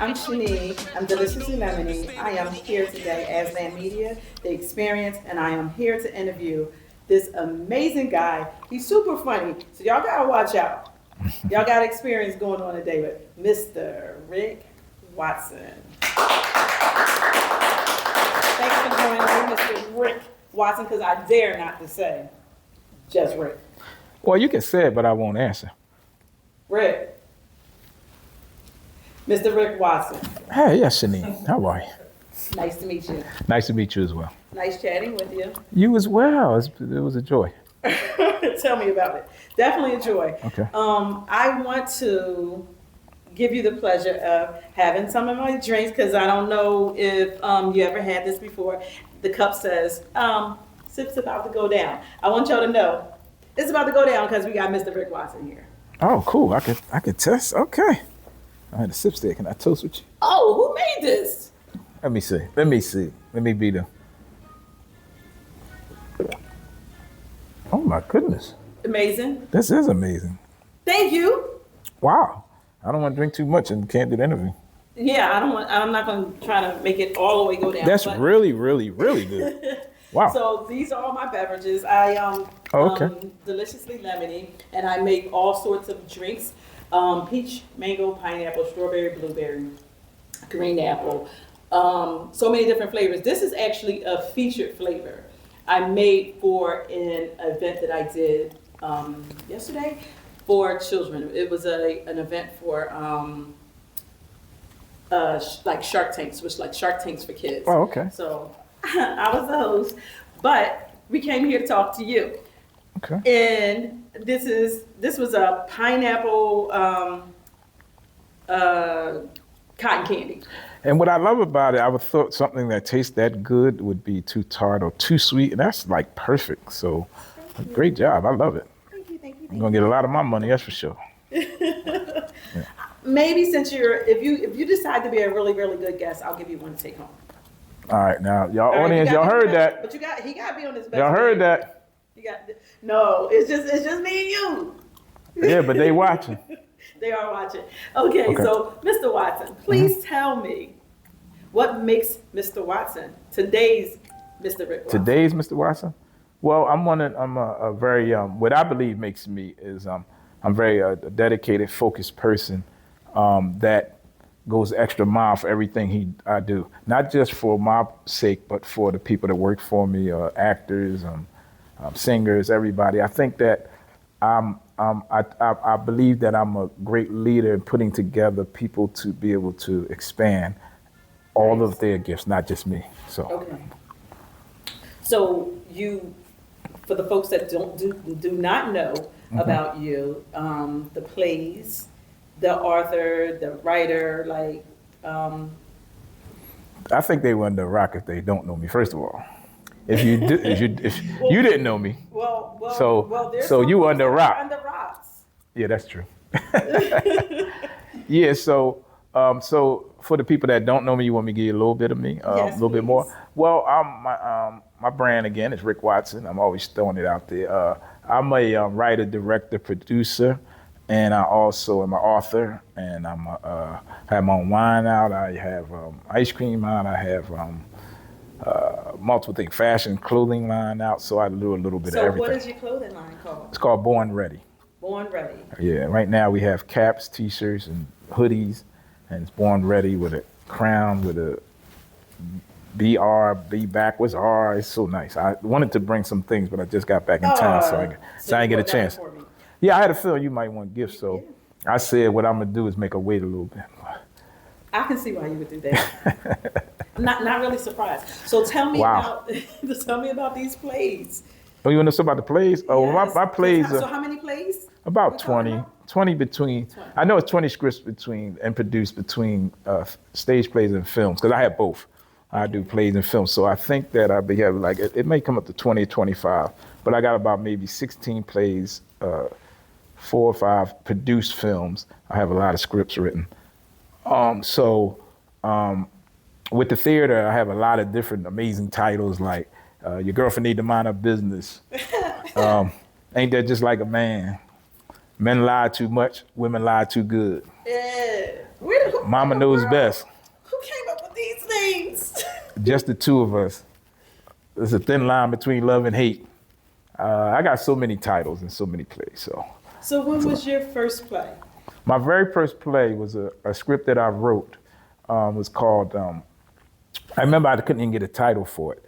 I'm Shanique. I'm Deliciously Lemony. I am here today as Azland Media, The Experience, and I am here to interview this amazing guy. He's super funny, so y'all gotta watch out. Y'all got experience going on today with Mr. Rick Watson. Thanks for joining me, Mr. Rick Watson, because I dare not to say just Rick. Well, you can say it, but I won't answer. Rick. Mr. Rick Watson. Hey, yes, Shanique. How are you? Nice to meet you. Nice to meet you as well. Nice chatting with you. You as well. It was a joy. Tell me about it. Definitely a joy. Okay. I want to give you the pleasure of having some of my drinks because I don't know if you ever had this before. The cup says, sip's about to go down. I want y'all to know it's about to go down because we got Mr. Rick Watson here. Oh, cool. I could test. Okay. I had a sip stick. Can I toast with you? Oh, who made this? Let me see. Let me be the. Oh my goodness. Amazing. This is amazing. Thank you. Wow. I don't want to drink too much and can't do the interview. Yeah, I'm not going to try to make it all the way go down. That's really, really, really good. Wow. So these are all my beverages. Deliciously Lemony, and I make all sorts of drinks. Peach, mango, pineapple, strawberry, blueberry, green apple. So many different flavors. This is actually a featured flavor I made for an event that I did yesterday for children. It was an event for like Shark Tanks, which like Shark Tanks for kids. Oh, okay. So I was the host, but we came here to talk to you. Okay. And this was a pineapple cotton candy. And what I love about it, I would thought something that tastes that good would be too tart or too sweet, and that's like perfect. So, great job. I love it. Thank you. I'm gonna get a lot of my money, that's for sure. Maybe since if you decide to be a really, really good guest, I'll give you one to take home. All right, now y'all All right, audience, y'all heard that. But he got to be on his best. Y'all heard that. No, it's just me and you. Yeah, but they watching. They are watching. Okay, so Mr. Watson, please tell me what makes Mr. Watson today's Mr. Rick Watson. Today's Mr. Watson? Well, I'm a very what I believe makes me is I'm very dedicated, focused person that goes extra mile for everything I do. Not just for my sake, but for the people that work for me, actors, singers, everybody. I think that I believe that I'm a great leader in putting together people to be able to expand all of their gifts, not just me. So. Okay. So for the folks that do not know about you, the plays, the author, the writer, I think they were under a rock if they don't know me. First of all, if you didn't know me, so you were under a rock. Under rocks. Yeah, that's true. Yeah, so for the people that don't know me, you want me to give you a little bit of me, yes, a little bit more. Well, my brand again is Rick Watson. I'm always throwing it out there. I'm a writer, director, producer, and I also am an author. And I have my own wine out. I have ice cream out. I have multiple things, fashion, clothing line out. So I do a little bit of everything. So what is your clothing line called? It's called Born Ready. Born Ready. Yeah, right now we have caps, t-shirts, and hoodies, and it's Born Ready with a crown, with a BR, B backwards R. It's so nice. I wanted to bring some things, but I just got back in town, so I didn't get a chance. Yeah, I had a feeling you might want gifts, so I said what I'm gonna do is make her wait a little bit. I can see why you would do that. not really surprised. So tell me about these plays. Oh, you want to know about the plays? Oh, yes. my plays. So how many plays? About 20 between. 20. I know it's 20 scripts between and produced between stage plays and films because I have both. I do plays and films, so I think that I'll be having it may come up to 20 or 25, but I got about maybe 16 plays, 4 or 5 produced films. I have a lot of scripts written. With the theater, I have a lot of different amazing titles like Your Girlfriend Need to Mind Her Business. Ain't That Just Like a Man? Men lie too much, women lie too good. Yeah. Mama knows best. Who came up with these names? Just the two of us. There's a thin line between love and hate. I got so many titles and so many plays. So when was your first play? My very first play was a script that I wrote. Was called, I remember I couldn't even get a title for it.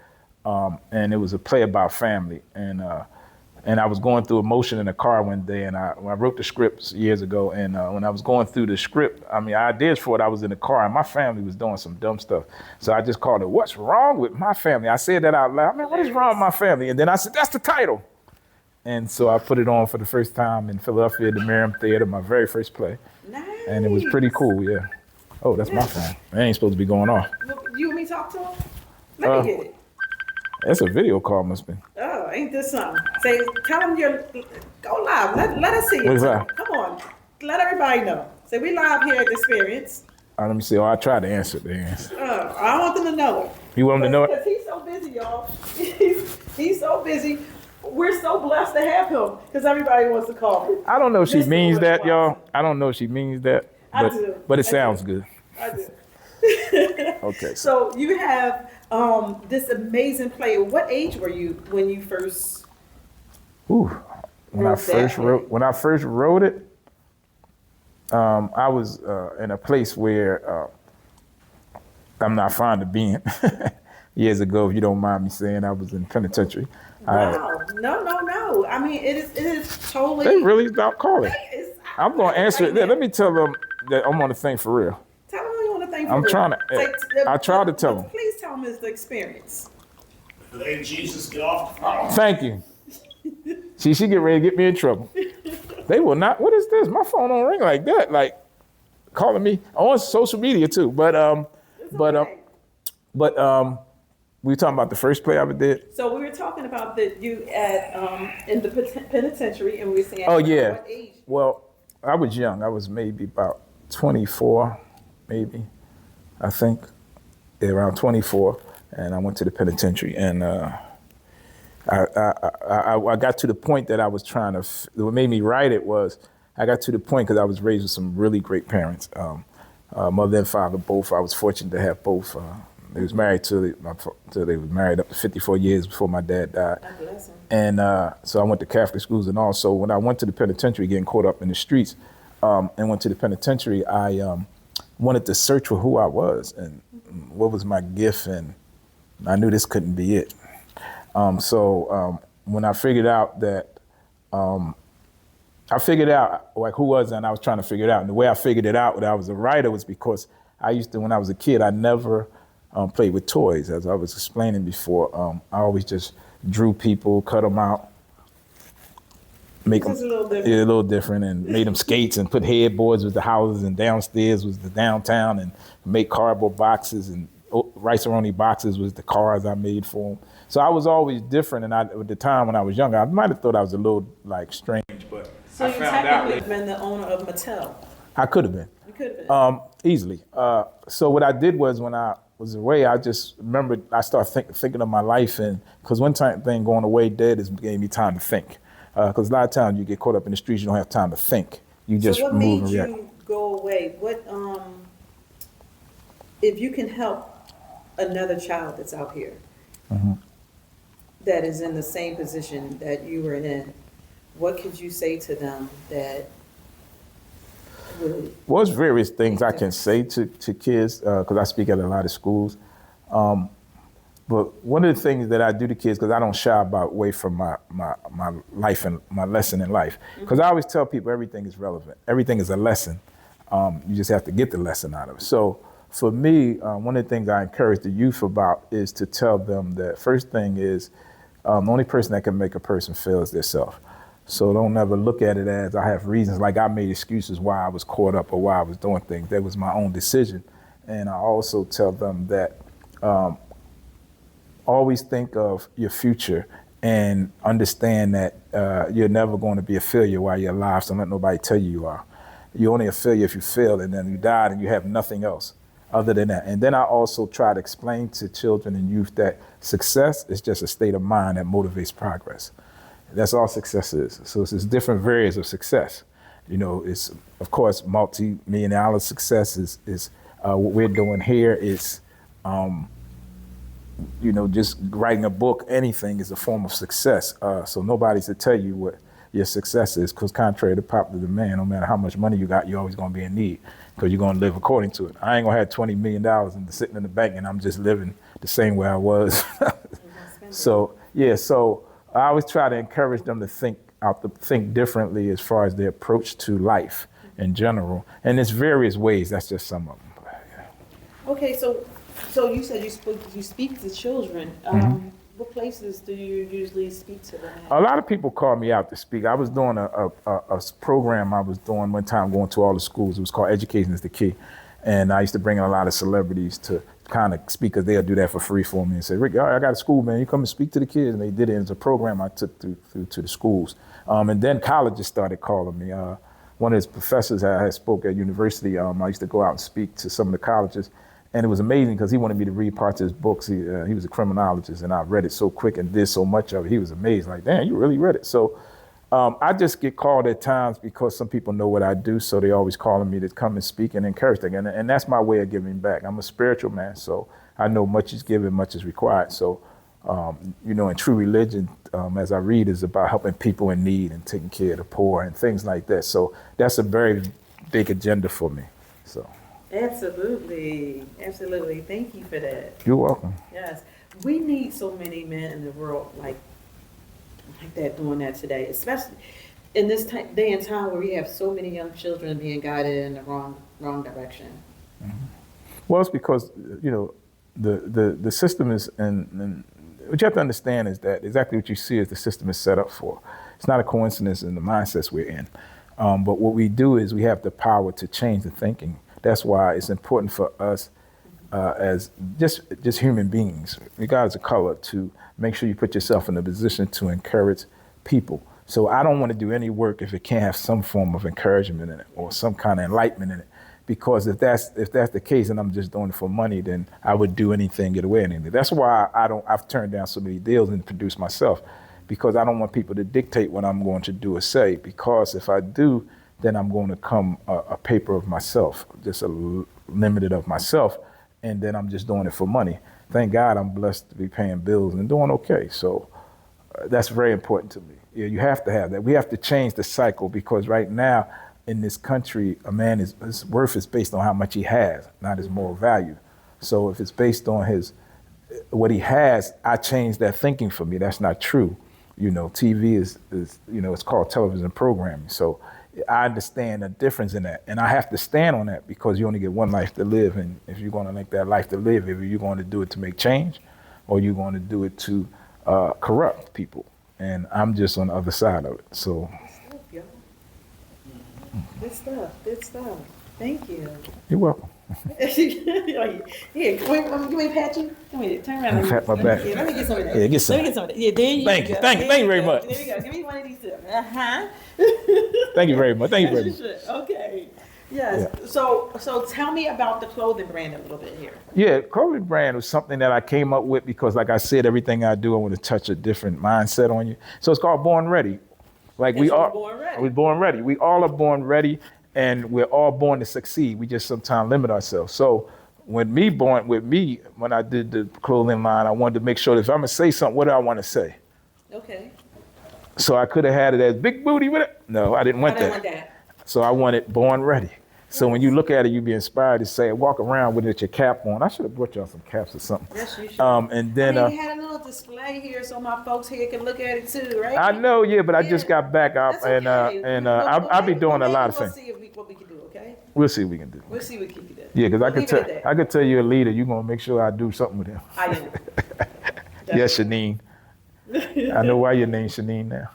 And it was a play about family. And I was going through emotion in the car one day, and when I wrote the script years ago, and when I was going through the script, ideas for it, I was in the car, and my family was doing some dumb stuff. So I just called it, "What's Wrong with My Family?" I said that out loud. Man, what is wrong with my family? And then I said, that's the title. And so I put it on for the first time in Philadelphia at the Merriam Theater, my very first play. Nice. And it was pretty cool, yeah. Oh, that's my phone. It ain't supposed to be going off. You and me talk to him? Let me get it. That's a video call, must be. Oh, ain't this something? Say, tell them go live. Let us see you. What's that? Come on. Let everybody know. Say, we live here at the Experience. Let me see. Oh, I tried to answer it. I want them to know it. You want them to know it? Because he's so busy, y'all. He's so busy. We're so blessed to have him because everybody wants to call him. I don't know if she Mr. means that, Watson. y'all. I don't know if she means that. I do. But it sounds good. I do. Okay. So you have this amazing play. What age were you when you first? Ooh, when I first wrote it, I was in a place where I'm not fond of being. Years ago, if you don't mind me saying, I was in penitentiary. Wow. No. I mean, it is totally. They really stopped calling. I'm going to answer it. Let me tell them that I'm on the thing for real. Tell them you want to thank. I'm trying to. I try to tell them. Please tell them it's the Experience. Let Jesus get off the phone. Thank you. She get ready to get me in trouble. They will not. What is this? My phone don't ring like that. Like calling me on social media too. But we were talking about the first play I ever did. So we were talking about that you in the penitentiary, and we were saying. Oh yeah. What age? Well, I was young. I was maybe about 24, maybe. I think around 24, and I went to the penitentiary, and I got to the point that I was trying to. What made me write it was I got to the point because I was raised with some really great parents, mother and father both. I was fortunate to have both. They was married till they was married up to 54 years before my dad died. God bless him. And so I went to Catholic schools, and also when I went to the penitentiary, getting caught up in the streets, and went to the penitentiary, I wanted to search for who I was and what was my gift, and I knew this couldn't be it. So when I figured out that, I figured out like who was I, and I was trying to figure it out. And the way I figured it out when I was a writer was because when I was a kid, I never played with toys. As I was explaining before, I always just drew people, cut them out, make them a little different, and made them skates and put headboards with the houses, and downstairs was the downtown, and make cardboard boxes, and rice-a-roni boxes was the cars I made for them. So I was always different, and at the time when I was younger, I might have thought I was a little like strange, but So you technically been the owner of Mattel. I could have been. You could have been. Easily. So what I did was when I was away, I just remembered I started thinking of my life, and because one thing going away dead is gave me time to think. Because a lot of times you get caught up in the streets, you don't have time to think. You just so what move made and react. you go away? What if you can help another child that's out here that is in the same position that you were in? What could you say to them that would? Well, there's various things I can say to kids because I speak at a lot of schools. But one of the things that I do to kids, because I don't shy away from my life and my lesson in life, because I always tell people everything is relevant. Everything is a lesson. You just have to get the lesson out of it. So for me, one of the things I encourage the youth about is to tell them that first thing is the only person that can make a person fail is themselves. So don't ever look at it as I have reasons, like I made excuses why I was caught up or why I was doing things. That was my own decision. And I also tell them that always think of your future and understand that you're never going to be a failure while you're alive, so don't let nobody tell you you are. You're only a failure if you fail and then you died and you have nothing else other than that. And then I also try to explain to children and youth that success is just a state of mind that motivates progress. That's all success is. So it's different variants of success. It's, of course, multi-million dollar success is what we're doing here is, just writing a book, anything is a form of success. So nobody's to tell you what your success is, because contrary to popular demand, no matter how much money you got, you're always going to be in need, because you're going to live according to it. I ain't going to have $20 million and sitting in the bank and I'm just living the same way I was. So I always try to encourage them to think differently as far as their approach to life in general. And there's various ways, that's just some of them. Okay, so you said you speak to children. What places do you usually speak to them at? A lot of people call me out to speak. I was doing a program I was doing one time, going to all the schools. It was called Education is the Key. And I used to bring in a lot of celebrities to kind of speak, because they'll do that for free for me and say, Rick, all right, I got a school, man. You come and speak to the kids. And they did it. It's a program I took through to the schools. And then colleges started calling me. One of his professors I had spoke at university. I used to go out and speak to some of the colleges. And it was amazing because he wanted me to read parts of his books. He was a criminologist, and I read it so quick and did so much of it. He was amazed, like, damn, you really read it. So I just get called at times because some people know what I do, so they always calling me to come and speak and encourage them. And that's my way of giving back. I'm a spiritual man, so I know much is given, much is required. So, in true religion, as I read, is about helping people in need and taking care of the poor and things like that. So that's a very big agenda for me. So. Absolutely. Thank you for that. You're welcome. Yes, we need so many men in the world like that doing that today, especially in this day and time where we have so many young children being guided in the wrong direction. Mm-hmm. Well, it's because the system is, and what you have to understand is that exactly what you see is the system is set up for. It's not a coincidence in the mindsets we're in. But what we do is we have the power to change the thinking. That's why it's important for us as just human beings, regardless of color, to make sure you put yourself in a position to encourage people. So I don't want to do any work if it can't have some form of encouragement in it or some kind of enlightenment in it. Because if that's the case and I'm just doing it for money, then I would do anything, get away with anything. That's why I've turned down so many deals and produced myself, because I don't want people to dictate what I'm going to do or say, because if I do, then I'm going to come a paper of myself, just a limited of myself, and then I'm just doing it for money. Thank God I'm blessed to be paying bills and doing okay. So that's very important to me. Yeah, you have to have that. We have to change the cycle, because right now in this country, a man his worth is based on how much he has, not his moral value. So if it's based on what he has, I change that thinking for me. That's not true. TV is it's called television programming. So I understand the difference in that, and I have to stand on that, because you only get one life to live, and if you're going to make that life to live, if you're going to do it to make change, or you're going to do it to corrupt people, and I'm just on the other side of it. So. Good stuff. Thank you. You're welcome. Here, give me a pat you. Come here, turn around. Let me pat my back. Let me get some of that. Yeah, get some. Let me get some of that. Yeah, there you go. Thank you very much. There you go. Give me one of these too. Uh-huh. Thank you very much. Okay. Yes. Yeah. So tell me about the clothing brand a little bit here. Yeah, clothing brand was something that I came up with because, like I said, everything I do, I want to touch a different mindset on you. So it's called Born Ready. Like we are born ready. We're born ready. We all are born ready, and we're all born to succeed. We just sometimes limit ourselves. So when I did the clothing line, I wanted to make sure that if I'm gonna say something, what do I want to say? Okay. So I could have had it as big booty with it. No, I didn't want that. So I wanted Born Ready. So when you look at it, you be inspired to say, walk around with it with your cap on. I should have brought y'all some caps or something. Yes, you should. And then we had a little display here so my folks here can look at it too, right? I know, yeah, but I just got back up, and I'll be doing a lot of things. We'll see what we can do, okay? We'll see what we can do. We'll see what we can do. Yeah, because I could tell you're a leader. You're gonna make sure I do something with him. I am. Yes, Shanine. I know why your name's Shanine now.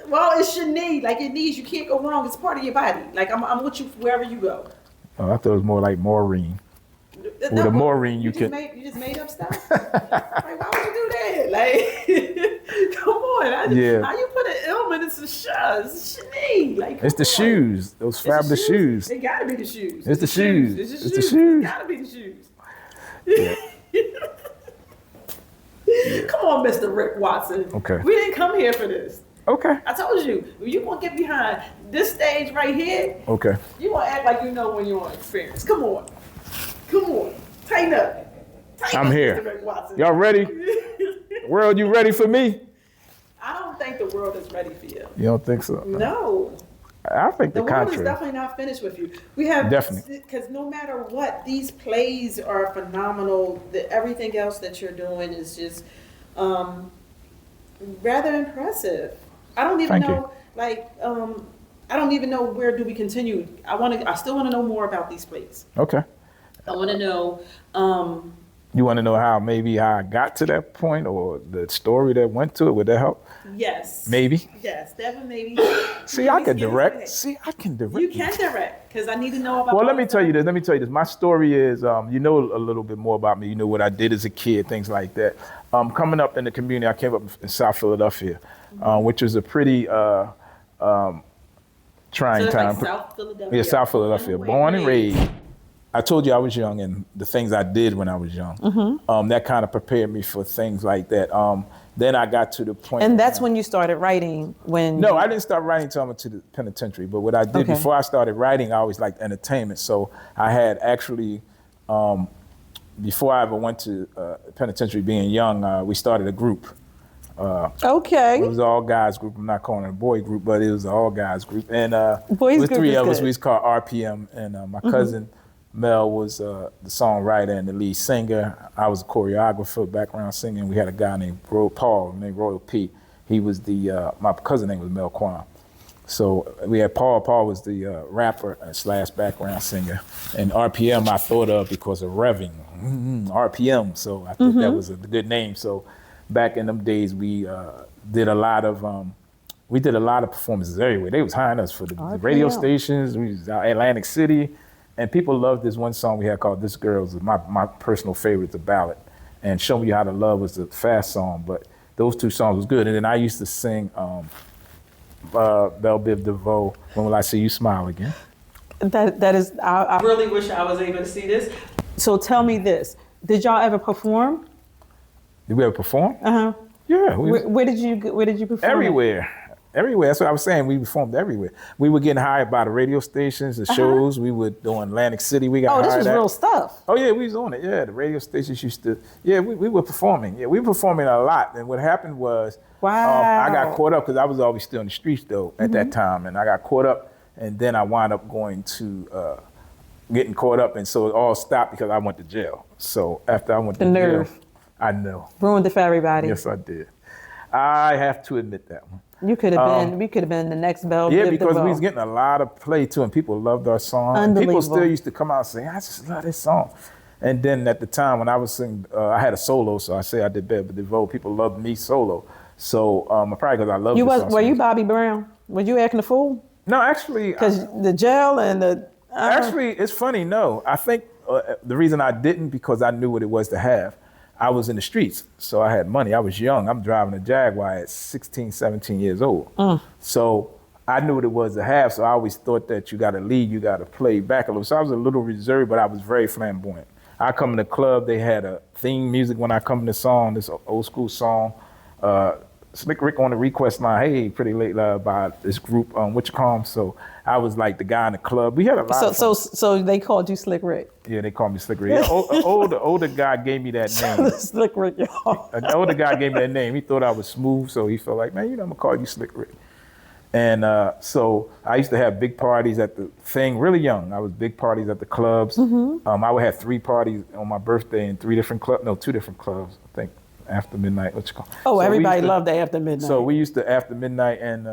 Well, it's Shanine. Like your knees, you can't go wrong. It's part of your body. Like I'm with you wherever you go. Oh, I thought it was more like Maureen. With a Maureen, you can. You just made up stuff. Like, why would you do that? Like, come on. How you put an element in some shoes? Shanine. Like, it's the shoes. Those fabulous shoes. It gotta be the shoes. It's the shoes. It's the shoes. It gotta be the shoes. Yeah. Come on, Mr. Rick Watson. Okay. We didn't come here for this. Okay. I told you, if you want to get behind this stage right here, Okay. you want to act like you know when you're on experience. Come on. Come on. Tighten up. Tighten I'm up, here. Mr. Rick Watson. Y'all ready? World, you ready for me? I don't think the world is ready for you. You don't think so? No. I think The the world contrary. is definitely not finished with you. We have Definitely. because no matter what, these plays are phenomenal. Everything else that you're doing is just rather impressive. I don't even Thank you. know, like, I don't even know where do we continue. I still want to know more about these plays. Okay. I want to know. You want to know how I got to that point or the story that went to it? Would that help? Yes. Maybe. Yes, that maybe. See, I can direct. See, I can direct. You can direct because I need to know about. Well, let me tell you this. My story is, you know a little bit more about me. You know what I did as a kid, things like that. Coming up in the community, I came up in South Philadelphia, which was a pretty trying So it's time. like South Philadelphia. Yeah, South Philadelphia. Born and raised. I told you I was young, and the things I did when I was young, that kind of prepared me for things like that. Then I got to the point. And that's when you started writing. No, I didn't start writing until I went to the penitentiary. But what I did before I started writing, I always liked entertainment. So I had actually, before I ever went to penitentiary, being young, we started a group. Okay. It was an all guys group. I'm not calling it a boy group, but it was an all guys group. And Boys with group three is of us, good. we was called RPM. And my cousin Mel was the songwriter and the lead singer. I was a choreographer, background singing. We had a guy named Paul, named Royal P. He was my cousin name was Mel Kwan. So we had Paul. Paul was the rapper / background singer. And RPM I thought of because of revving, RPM. So I thought that was a good name. So back in them days, we did a lot of performances everywhere. They was hiring us for the radio stations. We was out Atlantic City. And people loved this one song we had called "This Girl's" my personal favorite, the ballad. And "Show Me How to Love" was the fast song, but those two songs was good. And then I used to sing Belle Biv DeVoe, "When Will I See You Smile Again." That is. I really wish I was able to see this. So tell me this: did y'all ever perform? Did we ever perform? Yeah. Where did you perform? Everywhere. Everywhere. That's what I was saying. We performed everywhere. We were getting hired by the radio stations, the shows. We would do in Atlantic City. We got hired. Oh, this was at. real stuff. Oh yeah, we was on it. Yeah, the radio stations used to. Yeah, we were performing. Yeah, we were performing a lot. And what happened was, I got caught up because I was always still in the streets though at that time, and I got caught up, and then I wound up going to getting caught up, and so it all stopped because I went to jail. So after I went to nerve. jail, I know. Ruined it for everybody. Yes, I did. I have to admit that one. You could have been. We could have been the next Belle. Yeah, Biv because DeVoe. we was getting a lot of play too, and people loved our song. And people still Unbelievable. used to come out and say, "I just love this song." And then at the time when I was singing, I had a solo, so I say I did Belle Biv DeVoe. People loved me solo, so probably because I love. You the was. song Were so you much. Bobby Brown? Were you acting a fool? No, actually, Because the jail and the. actually, it's funny. No, I think the reason I didn't because I knew what it was to have. I was in the streets, so I had money. I was young. I'm driving a Jaguar at 16, 17 years old. So I knew what it was to have, so I always thought that you got to lead, you got to play back a little. So I was a little reserved, but I was very flamboyant. I come in the club, they had a theme music when I come in the song, this old school song. Slick Rick on the request line, hey, pretty late by this group, what you call 'em? So I was like the guy in the club. We had a lot of fun. So they called you Slick Rick. Yeah, they call me Slick Rick. An older guy gave me that name. Slick Rick, y'all. An older guy gave me that name. He thought I was smooth, so he felt like, man, I'm gonna call you Slick Rick. And so I used to have big parties at the thing, really young. I was big parties at the clubs. I would have 3 parties on my birthday in 2 different clubs, I think, after midnight, what you call. Oh, So we everybody used to- loved the after midnight. So we used to after midnight and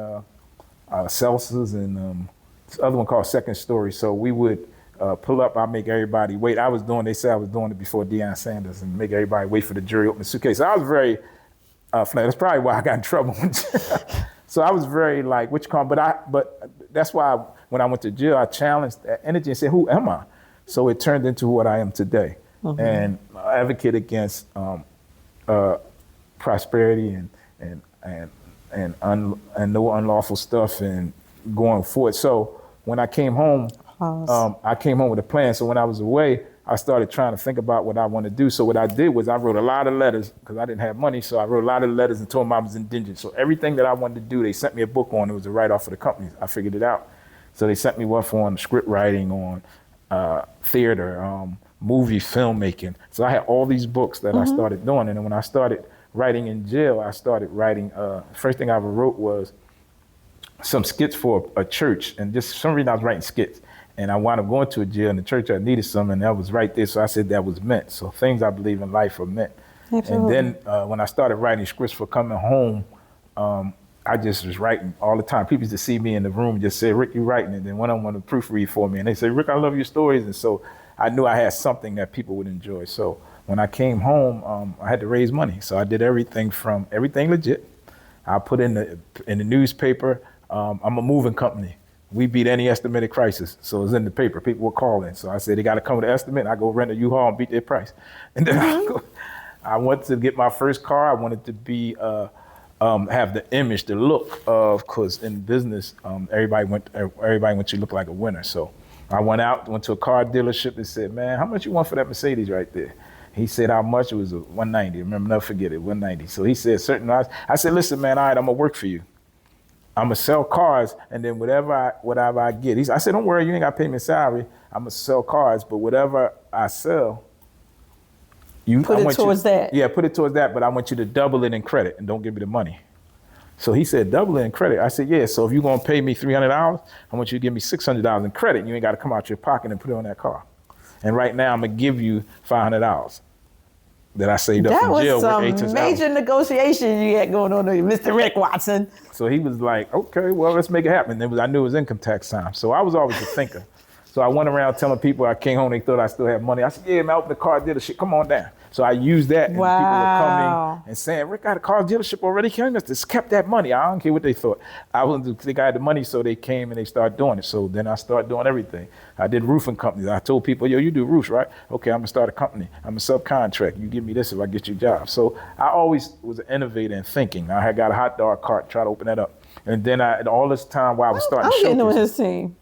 Celsius and this other one called Second Story. So we would pull up, I make everybody wait. They said I was doing it before Deion Sanders and make everybody wait for the jury open the suitcase. So I was very flat. That's probably why I got in trouble. So I was very like, but that's why when I went to jail, I challenged that energy and said, who am I? So it turned into what I am today. And I advocate against prosperity and no unlawful stuff and going forward. So when I came home, I came home with a plan. So when I was away, I started trying to think about what I want to do. So what I did was I wrote a lot of letters because I didn't have money. So I wrote a lot of letters and told them I was indigent. So everything that I wanted to do, they sent me a book on. It was a write-off for the company. I figured it out. So they sent me one on script writing, on theater, movie filmmaking. So I had all these books that I started doing. And then when I started writing in jail, I started writing, first thing I ever wrote was some skits for a church. And just for some reason I was writing skits. And I wound up going to a jail in the church. I needed some, and that was right there. So I said that was meant. So things I believe in life are meant. Absolutely. And then when I started writing scripts for coming home, I just was writing all the time. People used to see me in the room and just say, Rick, you writing? And then one of them wanted to proofread for me. And they say, Rick, I love your stories. And so I knew I had something that people would enjoy. So when I came home, I had to raise money. So I did everything legit. I put in the newspaper. I'm a moving company. We beat any estimated crisis. So it's in the paper. People were calling. So I said, they got to come with an estimate. I go rent a U-Haul and beat their price. And then I went to get my first car. I wanted to be, have the image, the look of, because in business, everybody wants you to look like a winner. So I went to a car dealership and said, man, how much you want for that Mercedes right there? He said, how much? It was a 190. I remember, never forget it, 190. So he said, I said, listen, man, all right, I'm going to work for you. I'm gonna sell cars, and then whatever I get. I said, don't worry, you ain't gotta pay me a salary. I'm gonna sell cars, but whatever I sell, put it towards that. Yeah, put it towards that, but I want you to double it in credit and don't give me the money. So he said, double it in credit. I said, yeah, so if you're gonna pay me $300, I want you to give me $600 in credit. You ain't gotta come out your pocket and put it on that car. And right now, I'm gonna give you $500 that I saved up from jail. That was some major negotiation you had going on there, Mr. Rick Watson. So he was like, okay, well, let's make it happen. I knew it was income tax time. So I was always a thinker. So I went around telling people I came home, they thought I still had money. I said, yeah, man, I opened the car dealership, come on down. So I used that, and people were coming and saying, Rick got a car dealership already? Can you just kept that money? I don't care what they thought. I wanted to think I had the money, so they came and they started doing it. So then I started doing everything. I did roofing companies. I told people, yo, you do roofs, right? Okay, I'm gonna start a company. I'm a subcontract. You give me this if I get you a job. So I always was an innovator in thinking. I had got a hot dog cart, try to open that up. And then all this time while I was starting showcases. I'm getting on his team.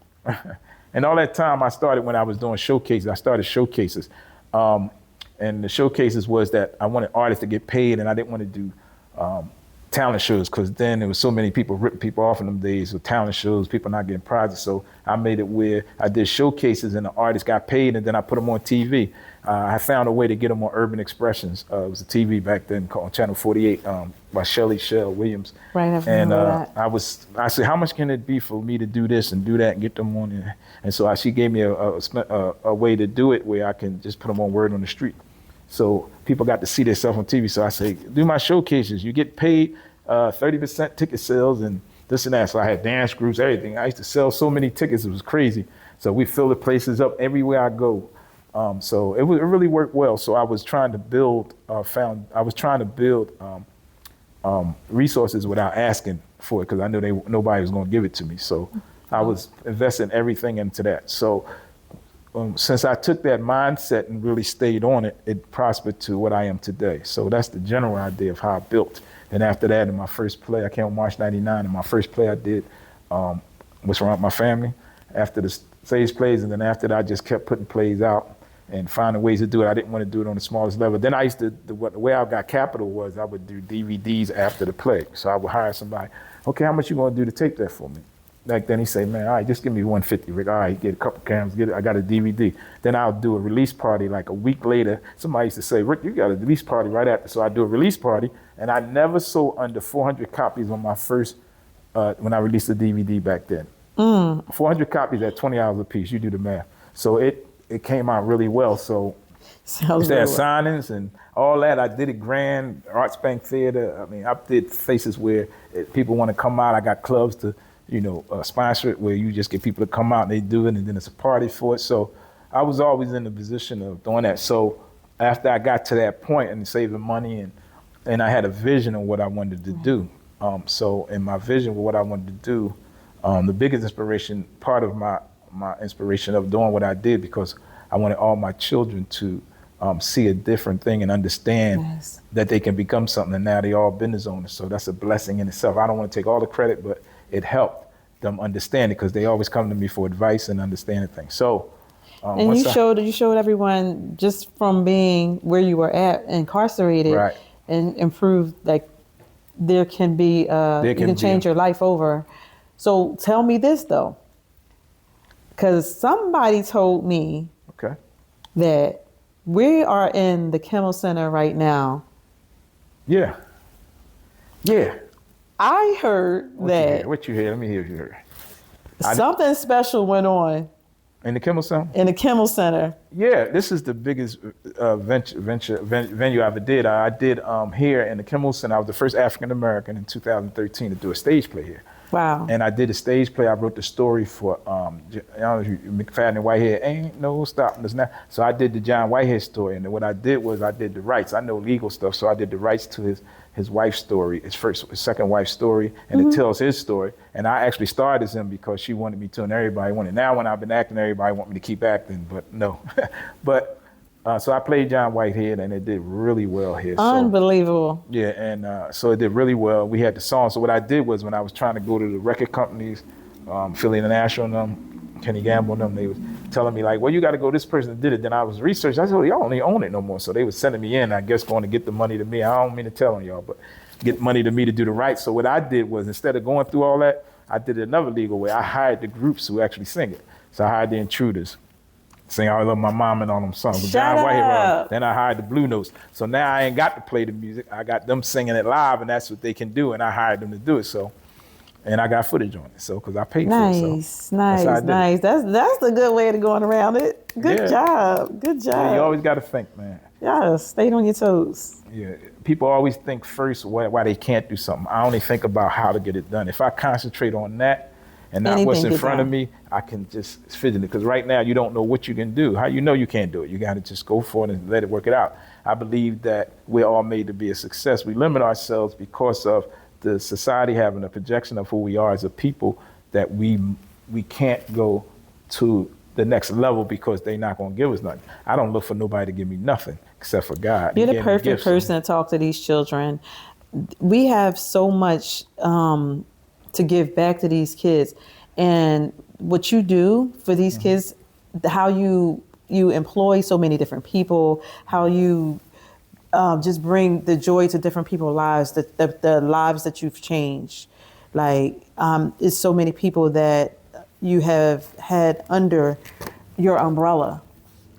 And all that time I started when I was doing showcases. I started showcases. And the showcases was that I wanted artists to get paid, and I didn't want to do talent shows, because then there was so many people ripping people off in them days with talent shows, people not getting prizes. So I made it where I did showcases and the artists got paid, and then I put them on TV. I found a way to get them on Urban Expressions. It was a TV back then called Channel 48 by Shell Williams. Right, and I said, how much can it be for me to do this and do that and get them on there? And so she gave me a way to do it where I can just put them on Word on the Street. So people got to see themselves on TV. So I say, do my showcases. You get paid 30% ticket sales and this and that. So I had dance groups, everything. I used to sell so many tickets, it was crazy. So we filled the places up everywhere I go. So it really worked well. So I was trying to build, resources without asking for it, because I knew nobody was going to give it to me. So I was investing everything into that. So since I took that mindset and really stayed on it, it prospered to what I am today. So that's the general idea of how I built. And after that, in my first play, I came on March 99, and my first play I did was around my family. After the stage plays, and then after that, I just kept putting plays out and finding ways to do it. I didn't want to do it on the smallest level. Then I used to, the way I got capital was I would do DVDs after the play. So I would hire somebody, okay, how much you gonna do to tape that for me? Back then he say, man, all right, just give me $150, Rick. All right, get a couple cameras, I got a DVD. Then I'll do a release party like a week later. Somebody used to say, Rick, you got a release party right after. So I do a release party, and I never sold under 400 copies on my first, when I released the DVD back then. 400 copies at $20 a piece, you do the math. So it came out really well. So instead of signings and all that, I did it grand, Arts Bank Theater. I mean, I did places where people want to come out. I got clubs to, sponsor it, where you just get people to come out and they do it, and then it's a party for it. So I was always in the position of doing that. So after I got to that point and saving money, and I had a vision of what I wanted to do. So in my vision of what I wanted to do, the biggest inspiration, part of my inspiration of doing what I did, because I wanted all my children to see a different thing and understand that they can become something, and now they all business owners. So that's a blessing in itself. I don't want to take all the credit, but it helped them understand it, because they always come to me for advice and understanding things. So And once you showed everyone just from being where you were at, incarcerated, Right. and improved, like there can be, you can change your life over. So tell me this though, because somebody told me Okay. that we are in the Kimmel Center right now. Yeah. Yeah. I heard that What you hear? Let me hear what you heard. something special went on In the Kimmel Center? in the Kimmel Center. Yeah, this is the biggest venue I ever did. I did here in the Kimmel Center. I was the first African American in 2013 to do a stage play here. Wow. And I did a stage play. I wrote the story for McFadden and Whitehead. Ain't no stopping us now. So I did the John Whitehead story, and what I did was I did the rights. I know legal stuff, so I did the rights to his wife's story, his second wife's story, and it tells his story. And I actually starred as him because she wanted me to, and everybody wanted. Now when I've been acting, everybody want me to keep acting, but no. But so I played John Whitehead, and it did really well here. Unbelievable. So, yeah, and so it did really well. We had the song. So what I did was when I was trying to go to the record companies, Philly International and them, Kenny Gamble and them, they was telling me like, well, you got to go, this person did it. Then I was researching. I said, well, y'all don't own it no more. So they was sending me in, I guess, going to get the money to me. I don't mean to tell on y'all, but get money to me to do the rights. So what I did was instead of going through all that, I did it another legal way. I hired the groups who actually sing it. So I hired the Intruders. Sing I Love My Mom and all them songs. Shut John Whitehead, up. then I hired the Blue Notes. So now I ain't got to play the music. I got them singing it live, and that's what they can do. And I hired them to do it. So, and I got footage on it. So, because I paid for it. So Nice. That's the good way to going around it. Good Yeah. job. Good job. Yeah, you always got to think, man. Yes, stay on your toes. Yeah, people always think first why they can't do something. I only think about how to get it done. If I concentrate on that and not what's in front of me, I can just fidget it. Because right now you don't know what you can do. How you know you can't do it? You got to just go for it and let it work it out. I believe that we're all made to be a success. We limit ourselves because of the society having a projection of who we are as a people, that we can't go to the next level because they're not going to give us nothing. I don't look for nobody to give me nothing except for God. You're the perfect person to talk to these children. We have so much to give back to these kids, and what you do for these kids, how you employ so many different people, how you just bring the joy to different people's lives, the lives that you've changed. Like, it's so many people that you have had under your umbrella.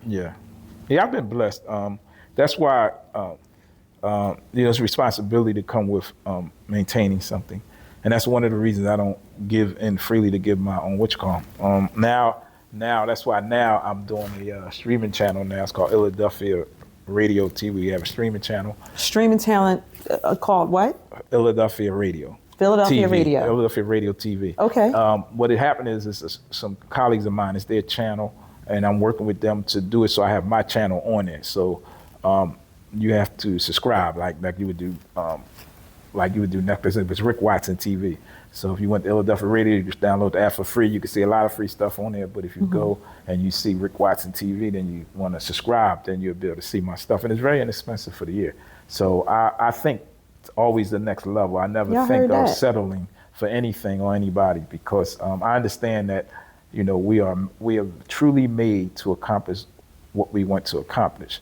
Yeah, I've been blessed. That's why it's a responsibility to come with maintaining something. And that's one of the reasons I don't give in freely to give my own now that's why now I'm doing a streaming channel now. It's called Philadelphia Radio TV. We have a streaming channel. Streaming talent called what? Philadelphia Radio. Philadelphia TV, Radio. Philadelphia Radio TV. Okay. What had happened is some colleagues of mine, it's their channel, and I'm working with them to do it, so I have my channel on it. So you have to subscribe like you would do Netflix. If it's Rick Watson TV. So if you went to Philadelphia Radio, you just download the app for free. You can see a lot of free stuff on there. But if you go and you see Rick Watson TV, then you want to subscribe, then you'll be able to see my stuff. And it's very inexpensive for the year. So I think it's always the next level. I never think of settling for anything or anybody, because I understand that, we are truly made to accomplish what we want to accomplish.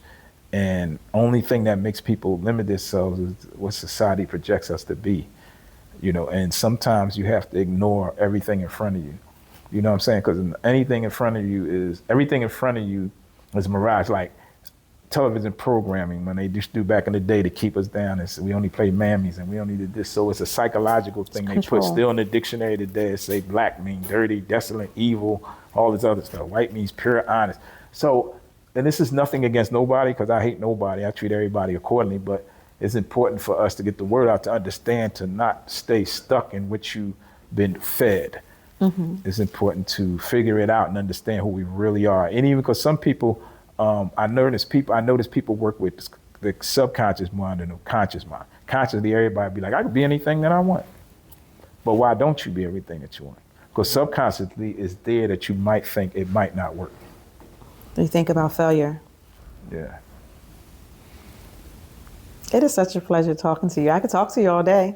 And only thing that makes people limit themselves is what society projects us to be, and sometimes you have to ignore everything in front of you. You know what I'm saying? Because everything in front of you is mirage. Like television programming, when they used to do back in the day to keep us down, and we only play mammies and we only did this. So it's a psychological thing they put still in the dictionary today. It say black means dirty, desolate, evil, all this other stuff. White means pure, honest. So, and this is nothing against nobody, because I hate nobody. I treat everybody accordingly, but it's important for us to get the word out, to understand, to not stay stuck in what you've been fed. It's important to figure it out and understand who we really are. And even because some people, I notice people work with the subconscious mind and the conscious mind. Consciously, everybody be like, I can be anything that I want. But why don't you be everything that you want? Because subconsciously it's there that you might think it might not work. You think about failure. Yeah. It is such a pleasure talking to you. I could talk to you all day.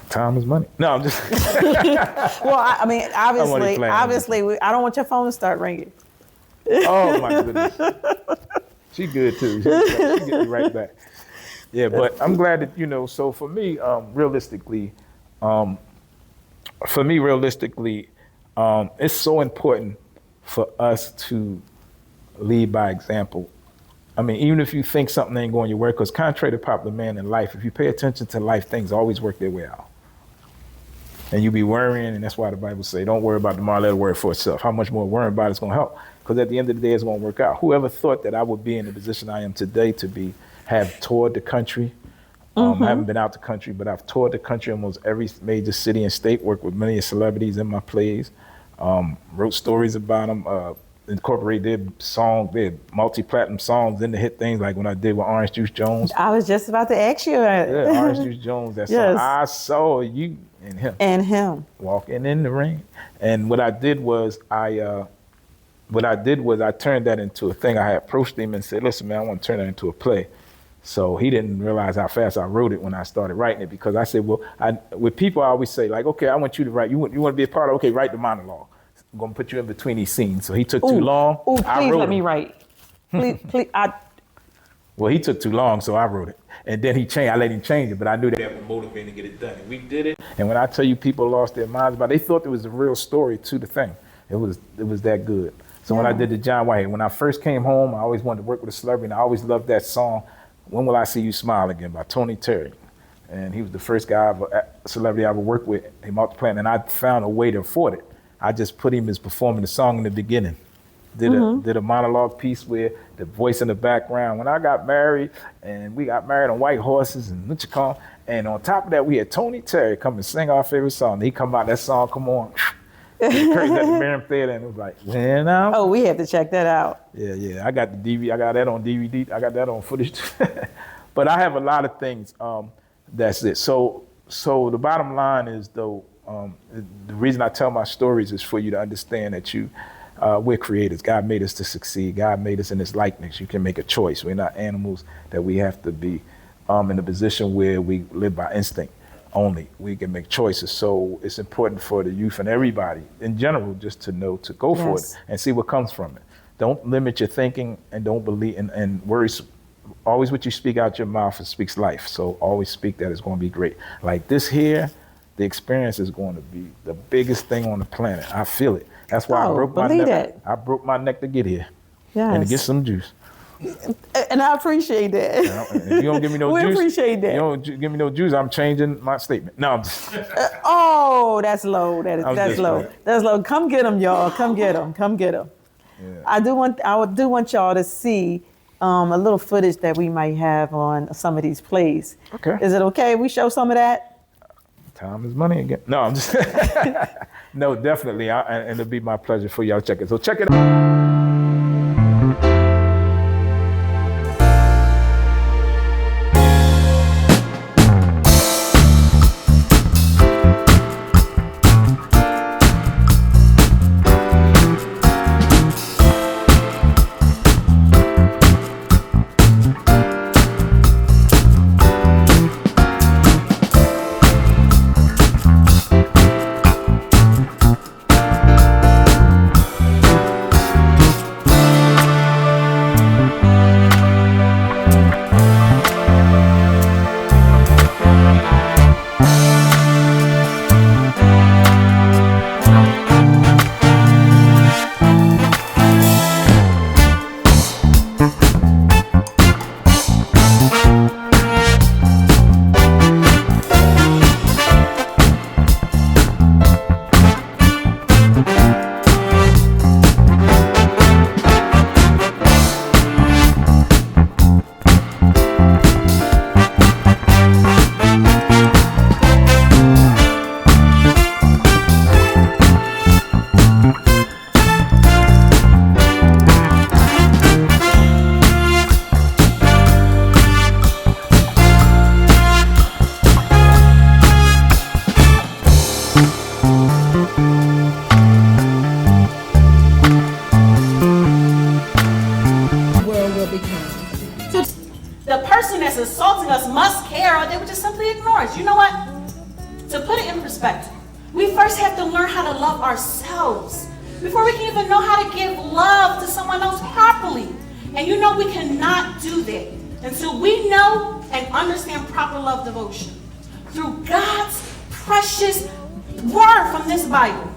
Time is money. No, I'm just. Well, I mean, only playing. I don't want your phone to start ringing. Oh my goodness. She good too. She get me right back. Yeah, but I'm glad that, so for me, realistically, it's so important for us to lead by example. I mean, even if you think something ain't going your way, because contrary to popular man in life, if you pay attention to life, things always work their way out. And you be worrying, and that's why the Bible say, don't worry about tomorrow, let it worry for itself. How much more worrying about it's going to help? Because at the end of the day, it's going to work out. Whoever thought that I would be in the position I am today to have toured the country. I haven't been out the country, but I've toured the country, almost every major city and state, worked with many celebrities in my plays, wrote stories about them, incorporated their multi-platinum songs into hit things, like when I did with Orange Juice Jones. I was just about to ask you. Yeah, Orange Juice Jones, that Yes. song, I saw you and him. Walking in the rain. And what I did was I turned that into a thing. I had approached him and said, listen, man, I want to turn that into a play. So he didn't realize how fast I wrote it when I started writing it, because I said, well, with people, I always say, like, okay, I want you to write. You want to be a part of it? Okay, write the monologue. I'm going to put you in between these scenes. So he took too long. Oh, please let me write. Please. Well, he took too long, so I wrote it. And then I let him change it, but I knew that would motivate me to get it done. And we did it. And when I tell you people lost their minds about it, they thought there was a real story to the thing. It was that good. So when I did the John Whitehead, when I first came home, I always wanted to work with a celebrity, and I always loved that song, When Will I See You Smile Again, by Tony Terry. And he was the first celebrity I ever worked with, a multi-platinum, and I found a way to afford it. I just put him as performing the song in the beginning. Did a monologue piece where the voice in the background. When I got married, and we got married on white horses and what you call, and on top of that, we had Tony Terry come and sing our favorite song. He come out, that song, come on. The curtains at the Miriam Theater, and it was like, when I'm... Oh, we have to check that out. Yeah. I got the DVD. I got that on DVD. I got that on footage. But I have a lot of things. That's it. So the bottom line is, though, the reason I tell my stories is for you to understand that we're creators. God made us to succeed. God made us in His likeness. You can make a choice. We're not animals that we have to be in a position where we live by instinct only. We can make choices. So it's important for the youth and everybody in general just to know to go for it and see what comes from it. Don't limit your thinking, and don't believe and worries. Always what you speak out your mouth, it speaks life. So always speak that it's going to be great. Like this here, the experience is going to be the biggest thing on the planet. I feel it. That's why I broke my neck. I broke my neck to get here. Yes. And to get some juice. And I appreciate that. If you don't give me no we juice, appreciate that. You don't give me no juice, I'm changing my statement. No, I'm just... Oh, that's low. That's low. Playing. That's low. Come get them, y'all. Come get them. Come get them. Yeah. I do want y'all to see a little footage that we might have on some of these plays. Okay. Is it okay if we show some of that? Time is money again. No, I'm just... No, definitely. And it'll be my pleasure for y'all to check it. So check it out. The person that's assaulting us must care, or they would just simply ignore us. You know what? To put it in perspective, we first have to learn how to love ourselves before we can even know how to give love to someone else properly. And you know we cannot do that until we know and understand proper love devotion through God's precious word from this Bible.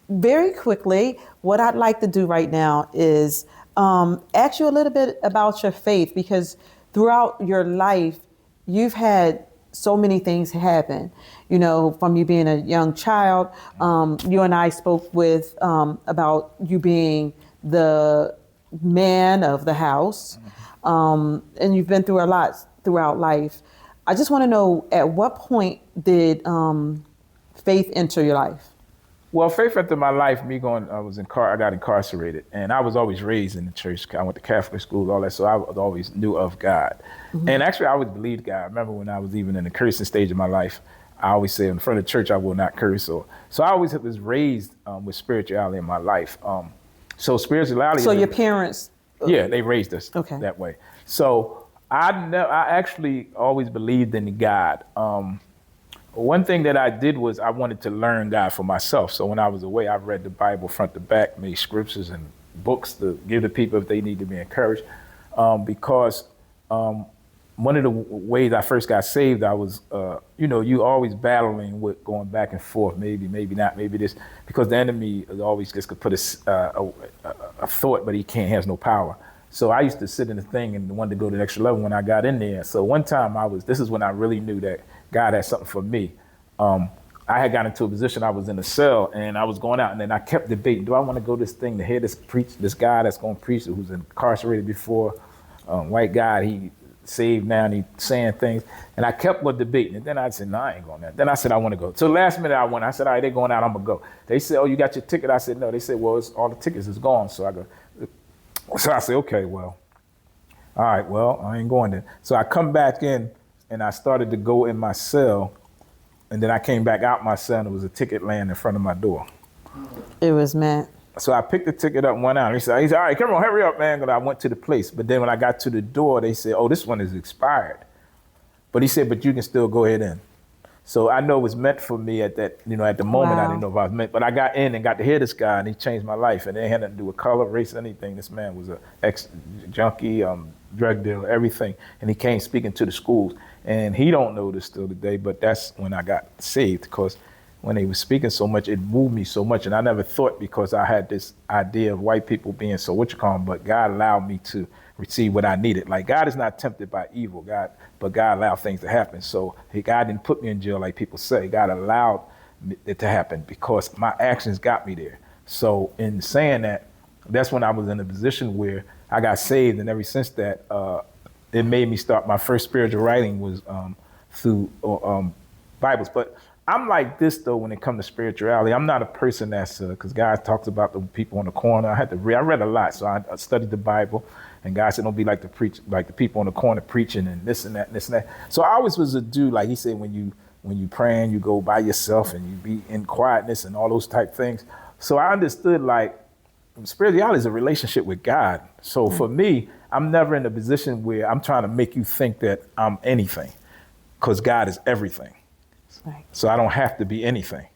Very quickly, what I'd like to do right now is ask you a little bit about your faith, because throughout your life, you've had so many things happen. You know, from you being a young child, you and I spoke with about you being the man of the house, and you've been through a lot throughout life. I just want to know, at what point did faith enter your life? Well, faith entered my life. I got incarcerated, and I was always raised in the church. I went to Catholic school, all that, so I always knew of God. Mm-hmm. And actually, I always believed God. I remember when I was even in the cursing stage of my life, I always said in front of the church, I will not curse. So I always was raised with spirituality in my life. So spirituality. So your parents? Yeah, they raised us that way. So I actually always believed in God. One thing that I did was I wanted to learn God for myself. So when I was away, I read the Bible front to back, made scriptures and books to give to people if they need to be encouraged. Because one of the ways I first got saved, I was, you always battling with going back and forth, maybe not, maybe this, because the enemy is always just could put a thought, but he has no power. So I used to sit in the thing and wanted to go to the next level when I got in there. So one time this is when I really knew that God had something for me. I had gotten into a position, I was in a cell and I was going out, and then I kept debating, do I want to go this thing to hear this guy that's going to preach, who's incarcerated before, white guy, he saved now and he's saying things. And I kept debating, and then I said, no, I ain't going there. Then I said, I want to go. So last minute I went, I said, all right, they're going out, I'm going to go. They said, oh, you got your ticket? I said, no. They said, well, all the tickets is gone. So I said, okay, well, all right, well, I ain't going there. So I come back in and I started to go in my cell, and then I came back out my cell and there was a ticket laying in front of my door. It was Matt. So I picked the ticket up and went out. He said, all right, come on, hurry up, man. And I went to the place. But then when I got to the door, they said, oh, this one is expired. But he said, but you can still go ahead in. So I know it was meant for me at that, at the moment. Wow. I didn't know if I was meant, but I got in and got to hear this guy, and he changed my life. And it had nothing to do with color, race, anything. This man was an ex-junkie, drug dealer, everything. And he came speaking to the schools. And he don't know this still today, but that's when I got saved, because when he was speaking so much, it moved me so much. And I never thought, because I had this idea of white people being so but God allowed me to receive what I needed. Like, God is not tempted by evil, but God allowed things to happen. So God didn't put me in jail like people say. God allowed it to happen because my actions got me there. So in saying that, that's when I was in a position where I got saved. And ever since that, it made me start. My first spiritual writing was through Bibles. But I'm like this though when it comes to spirituality. I'm not a person that's because God talks about the people in the corner. I read a lot, so I studied the Bible, and God said don't be like the people in the corner preaching and this and that and this and that. So I always was a dude, like he said, when you praying, you go by yourself and you be in quietness and all those type things. So I understood like spirituality is a relationship with God. So for me, I'm never in a position where I'm trying to make you think that I'm anything, because God is everything. Right. So I don't have to be anything.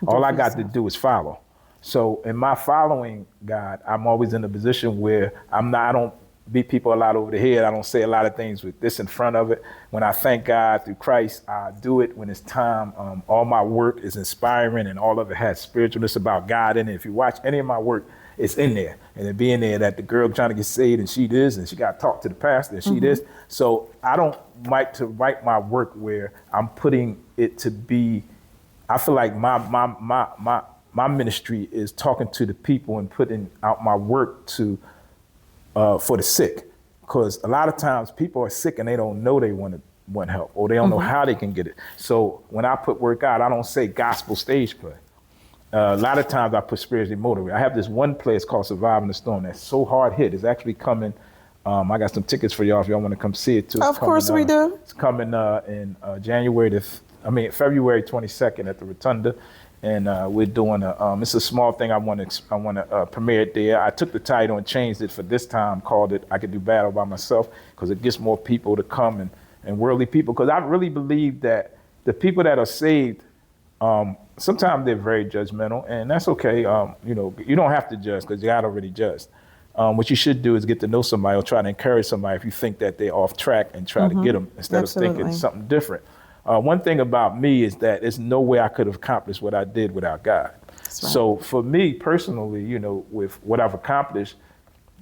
All I got to do is follow. So in my following God, I'm always in a position where I don't beat people a lot over the head. I don't say a lot of things with this in front of it. When I thank God through Christ, I do it when it's time. All my work is inspiring and all of it has spiritualness about God in it. If you watch any of my work, it's in there. And it be in there that the girl trying to get saved and she this, and she got to talk to the pastor and she this. So I don't like to write my work where I'm putting it to be, I feel like my ministry is talking to the people and putting out my work to for the sick, because a lot of times people are sick and they don't know they want help, or they don't know how they can get it. So when I put work out, I don't say gospel stage play. A lot of times I put spiritually motivated. I have this one play, it's called Surviving the Storm, that's so hard hit. It's actually coming. I got some tickets for y'all if y'all want to come see it too. Of course we do. It's coming in February 22nd at the Rotunda. And we're doing it's a small thing. I want to premiere it there. I took the title and changed it for this time, called it I Could Do Battle by Myself, because it gets more people to come and worldly people. Because I really believe that the people that are saved, sometimes they're very judgmental, and that's okay. You don't have to judge because God already judged. What you should do is get to know somebody or try to encourage somebody if you think that they're off track, and try to get them instead of thinking something different. One thing about me is that there's no way I could have accomplished what I did without God. Right. So for me personally, with what I've accomplished,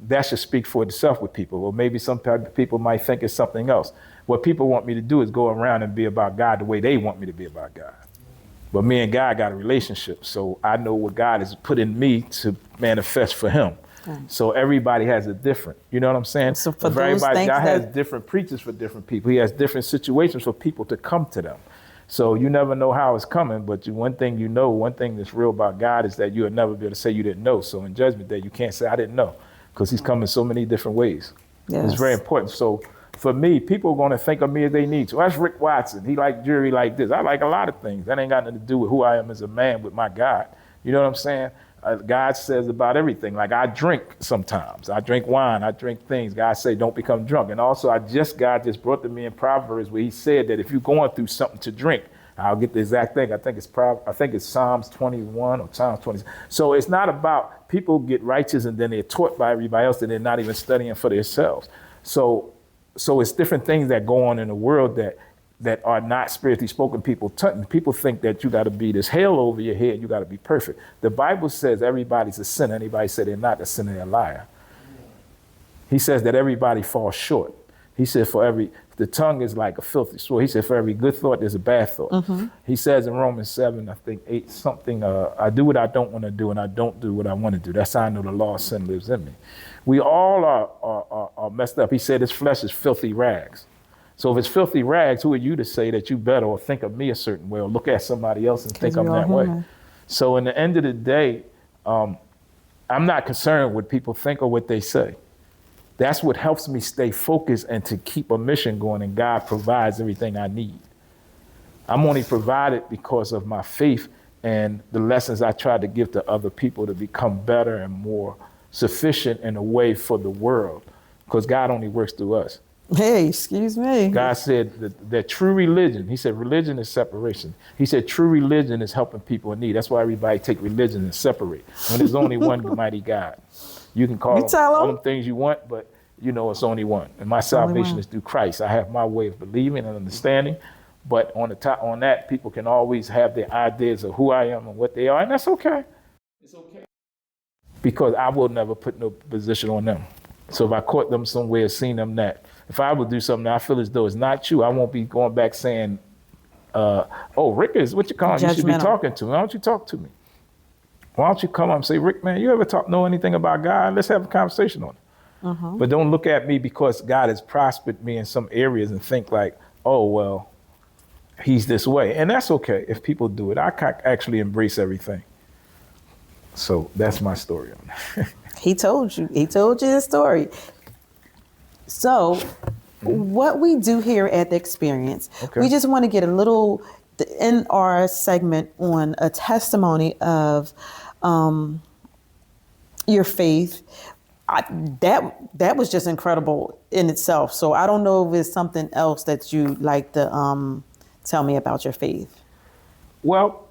that should speak for itself with people. Or maybe some people might think it's something else. What people want me to do is go around and be about God the way they want me to be about God. But me and God got a relationship, so I know what God has put in me to manifest for him. So everybody has a different, you know what I'm saying? So for everybody, God has different preachers for different people. He has different situations for people to come to them. So you never know how it's coming, but one thing that's real about God is that you'll never be able to say you didn't know. So in Judgment Day, you can't say I didn't know, because he's come in so many different ways. Yes. It's very important. So for me, people are going to think of me as they need to. That's Rick Watson. He like jewelry like this. I like a lot of things. That ain't got nothing to do with who I am as a man with my God. You know what I'm saying? God says about everything. Like I drink sometimes. I drink wine. I drink things. God say don't become drunk. And also God just brought to me in Proverbs where he said that if you're going through something to drink, I'll get the exact thing. I think it's Psalms 21 or Psalms 20. So it's not about people get righteous and then they're taught by everybody else and they're not even studying for themselves. So it's different things that go on in the world that are not spiritually spoken. People think that you got to be this halo over your head. You got to be perfect. The Bible says everybody's a sinner. Anybody say they're not a sinner, they're a liar. He says that everybody falls short. He said the tongue is like a filthy sword. He said for every good thought, there's a bad thought. He says in Romans 7, I think 8 something, I do what I don't want to do and I don't do what I want to do. That's how I know the law of sin lives in me. We all are messed up. He said his flesh is filthy rags. So if it's filthy rags, who are you to say that you better or think of me a certain way or look at somebody else and think I'm that way? So in the end of the day, I'm not concerned what people think or what they say. That's what helps me stay focused and to keep a mission going, and God provides everything I need. I'm only provided because of my faith and the lessons I try to give to other people to become better and more sufficient in a way for the world, because God only works through us. Hey, excuse me. God said that true religion, he said religion is separation. He said true religion is helping people in need. That's why everybody take religion and separate, when there's only one mighty God. You can call all them things you want, but it's only one. And my salvation is through Christ. I have my way of believing and understanding, but on that, people can always have their ideas of who I am and what they are, and that's okay. It's okay. Because I will never put no position on them. So if I caught them somewhere, seen them that, if I would do something that I feel as though it's not you, I won't be going back saying, Rick is what you call him. You should be talking to me. Why don't you talk to me? Why don't you come up and say, Rick, man, you ever know anything about God? Let's have a conversation on it. But don't look at me because God has prospered me in some areas and think like, oh, well, he's this way. And that's okay if people do it. I actually embrace everything. So that's my story on that. He told you his story. So what we do here at The Experience, we just want to get a little, in our segment, on a testimony of your faith. That was just incredible in itself. So I don't know if it's something else that you like to tell me about your faith. Well,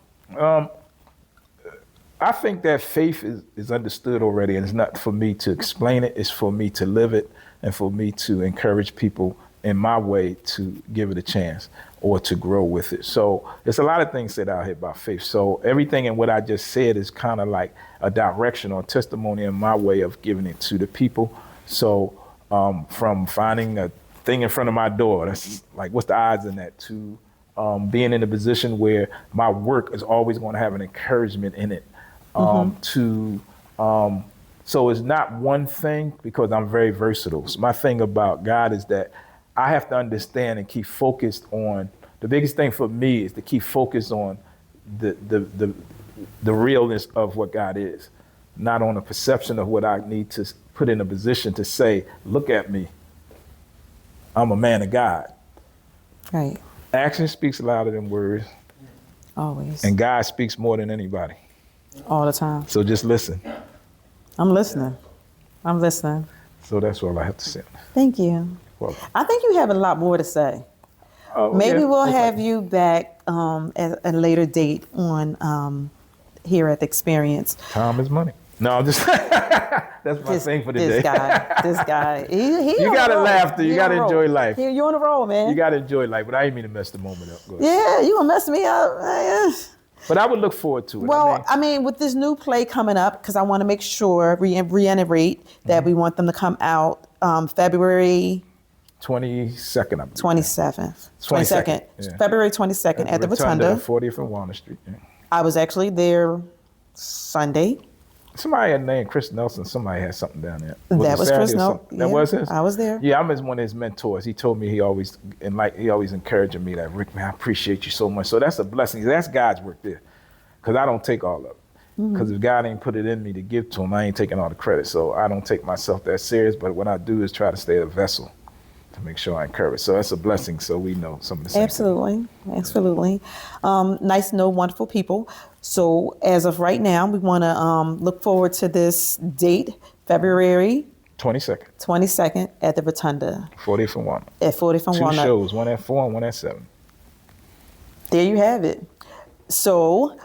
I think that faith is understood already, and it's not for me to explain it. It's for me to live it and for me to encourage people in my way to give it a chance or to grow with it. So there's a lot of things said out here about faith. So everything in what I just said is kind of like a direction or testimony in my way of giving it to the people. So from finding a thing in front of my door, that's like, what's the odds in that, to being in a position where my work is always going to have an encouragement in it. So it's not one thing, because I'm very versatile. So my thing about God is that I have to understand and keep focused on, the biggest thing for me is to keep focused on the realness of what God is, not on a perception of what I need to put in a position to say, look at me, I'm a man of God. Right. Action speaks louder than words. Always. And God speaks more than anybody. All the time. So just listen. I'm listening. So that's all I have to say. Thank you. Well, I think you have a lot more to say. Maybe yeah, we'll okay. have you back at a later date on here at The Experience. Time is money. No, I'm just that's my thing for the day. This guy. He You gotta laugh, though. You gotta enjoy life. You on the roll, man. You gotta enjoy life, but I didn't mean to mess the moment up. Go ahead. Yeah, you gonna mess me up. But I would look forward to it. Well, I mean, with this new play coming up, because I want to make sure, reiterate that we want them to come out February 22nd, I believe. 27th. 22nd, yeah. February 22nd at the Rotunda. 40th and Walnut Street. Yeah. I was actually there Sunday. Somebody had named Chris Nelson. Somebody had something down there. That was Chris Nelson. Nelson. That was his? I was there. Yeah, I'm one of his mentors. He told me he always encouraging me that, Rick, man, I appreciate you so much. So that's a blessing. That's God's work there. Because I don't take all of it. Because if God ain't put it in me to give to him, I ain't taking all the credit. So I don't take myself that serious. But what I do is try to stay a vessel to make sure I encourage. So that's a blessing. So we know some of the same Absolutely. Nice to know wonderful people. So as of right now, we want to look forward to this date, February 22nd at the Rotunda. 40th and Walnut. At 40th and Walnut. 2 shows, one at 4 and one at 7. There you have it. So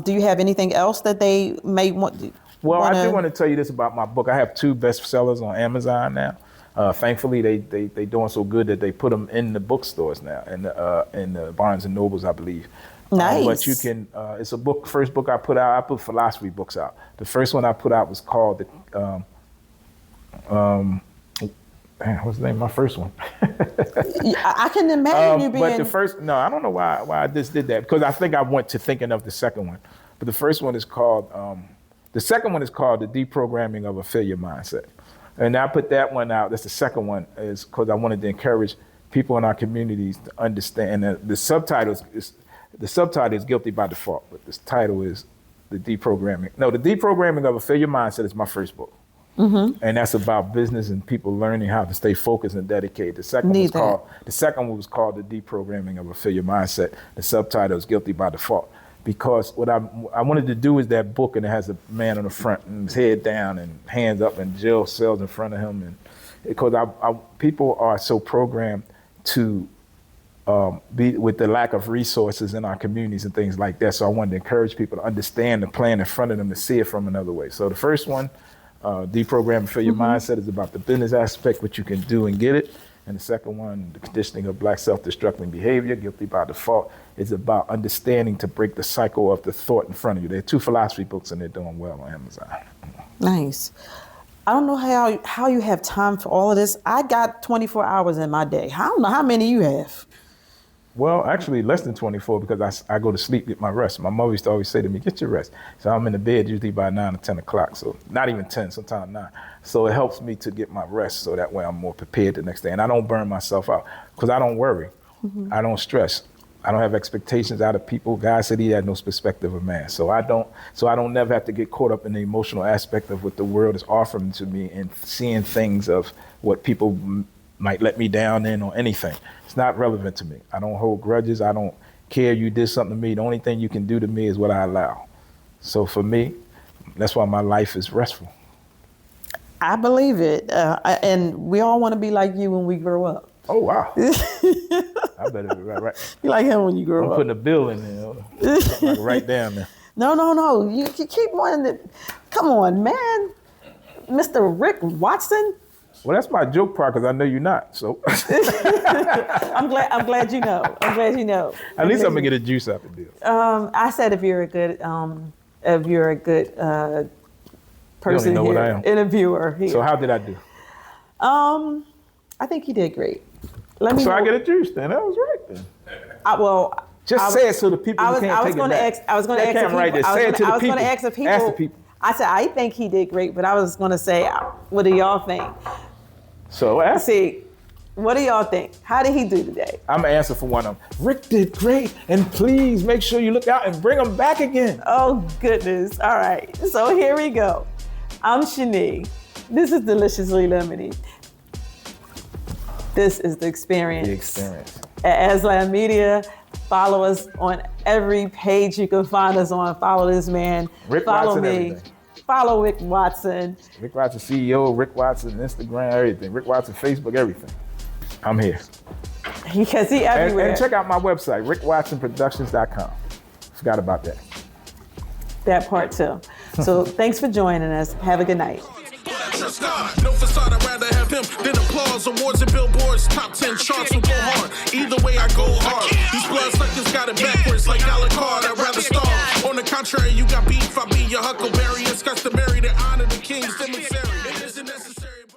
do you have anything else that they may want? Well, I do want to tell you this about my book. I have 2 bestsellers on Amazon now. Thankfully, they doing so good that they put them in the bookstores now, in the Barnes and Nobles, I believe. Nice. But you can. It's a book. First book I put out. I put philosophy books out. The first one I put out was called what's the name of my first one? I can imagine you being. But the first, no, I don't know why I just did that, because I think I went to thinking of the second one. But the first one is called. The second one is called The Deprogramming of a Failure Mindset. And I put that one out. That's the second one, is because I wanted to encourage people in our communities to understand. And the subtitle is Guilty by Default, but this title is The Deprogramming. No, The Deprogramming of a Failure Mindset is my first book. And that's about business and people learning how to stay focused and dedicated. The second one was called The Deprogramming of a Failure Mindset. The subtitle is Guilty by Default. Because what I wanted to do is that book, and it has a man on the front and his head down and hands up and jail cells in front of him, and because people are so programmed to be with the lack of resources in our communities and things like that. So I wanted to encourage people to understand the plan in front of them, to see it from another way. So the first one, Deprogramming Failure Mindset, is about the business aspect, what you can do and get it. And the second one, The Conditioning of Black Self-Destructing Behavior, Guilty by Default, is about understanding to break the cycle of the thought in front of you. There are 2 philosophy books, and they're doing well on Amazon. Nice. I don't know how you have time for all of this. I got 24 hours in my day. I don't know how many you have. Well, actually less than 24, because I go to sleep, get my rest. My mother used to always say to me, get your rest. So I'm in the bed usually by 9 or 10 o'clock. So not even 10, sometimes 9. So it helps me to get my rest, so that way I'm more prepared the next day. And I don't burn myself out, because I don't worry. I don't stress. I don't have expectations out of people. God said he had no perspective of man. So I don't never have to get caught up in the emotional aspect of what the world is offering to me and seeing things of what people might let me down in or anything. It's not relevant to me. I don't hold grudges. I don't care you did something to me. The only thing you can do to me is what I allow. So for me, that's why my life is restful. I believe it. And we all want to be like you when we grow up. Oh, wow. I better be right. Be like him when you grow I'm up. putting a bill in there. Like right down there. No. You keep wanting to. Come on, man. Mr. Rick Watson. Well, that's my joke part because I know you're not. So I'm glad you know. At least I'm gonna get a juice out the deal. I said if you're a good person know here, what I am. interviewer here. So how did I do? I think you did great. Let me. So know. I get a juice then. That was right then. Just say it so the people can't take it back. I was going to ask can't write this. Say it to the people. going to ask the people. Ask the people. I said I think he did great, but I was going to say, what do y'all think? So ask. See, what do y'all think? How did he do today? I'm gonna answer for one of them. Rick did great, and please make sure you look out and bring him back again. Oh goodness! All right, so here we go. I'm Shanae. This is Deliciously Lemony. This is The Experience. The Experience. At Azland Media, follow us on every page you can find us on. Follow this man. Rick follow Watson, me. everything. Follow Rick Watson. Rick Watson CEO, Rick Watson Instagram, everything. Rick Watson Facebook, everything. I'm here. Because he everywhere. And check out my website, rickwatsonproductions.com. Forgot about that. That part too. So thanks for joining us. Have a good night. No facade, I'd rather have him than applause. Awards and billboards, top 10 charts will go hard. Either way, I go hard. These bloodsuckers got it backwards like Alan Card. I'd rather starve. On the contrary, you got beef, I be your Huckleberry. It's customary.